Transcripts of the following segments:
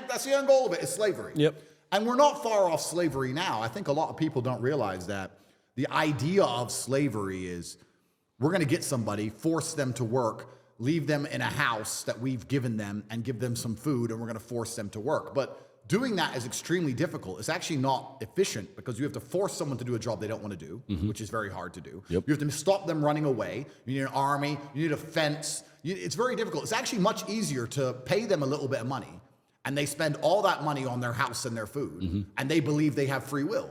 That's the end goal of it, is slavery. Yep. And we're not far off slavery now. I think a lot of people don't realize that the idea of slavery is we're going to get somebody, force them to work, leave them in a house that we've given them and give them some food, and we're going to force them to work. But doing that is extremely difficult. It's actually not efficient because you have to force someone to do a job they don't want to do, which is very hard to do. Yep. You have to stop them running away. You need an army. You need a fence. It's very difficult. It's actually much easier to pay them a little bit of money, and they spend all that money on their house and their food, and they believe they have free will.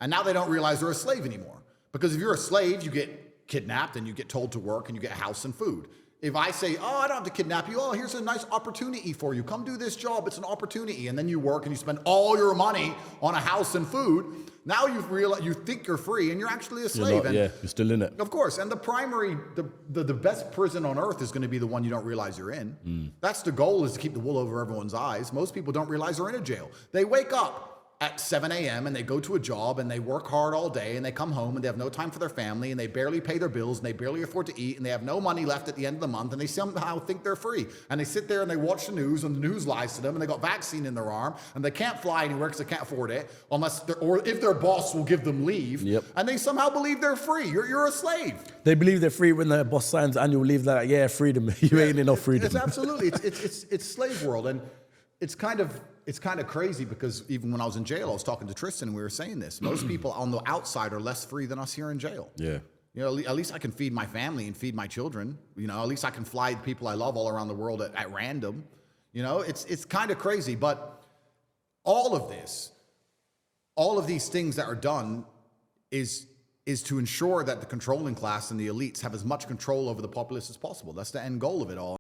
And now they don't realize they're a slave anymore. Because if you're a slave, you get kidnapped and you get told to work and you get a house and food. If I say, oh, I don't have to kidnap you. Oh, here's a nice opportunity for you. Come do this job. It's an opportunity. And then you work and you spend all your money on a house and food. Now you think you're free and you're actually a slave. You're still in it. Of course. And the best prison on earth is going to be the one you don't realize you're in. That's the goal, is to keep the wool over everyone's eyes. Most people don't realize they're in a jail. They wake up at 7 a.m. and they go to a job and they work hard all day and they come home and they have no time for their family and they barely pay their bills and they barely afford to eat and they have no money left at the end of the month and they somehow think they're free. And they sit there and they watch the news and the news lies to them and they got vaccine in their arm and they can't fly anywhere because they can't afford it or if their boss will give them leave. Yep. And they somehow believe they're free. You're a slave. They believe they're free when their boss signs annual leave. Like, yeah, freedom. You ain't enough freedom. It's absolutely. It's slave world. And it's kind of crazy because even when I was in jail, I was talking to Tristan and we were saying this. Most people on the outside are less free than us here in jail. Yeah. You know, at least I can feed my family and feed my children. You know, at least I can fly the people I love all around the world at random. You know, it's kind of crazy. But all of these things that are done is to ensure that the controlling class and the elites have as much control over the populace as possible. That's the end goal of it all.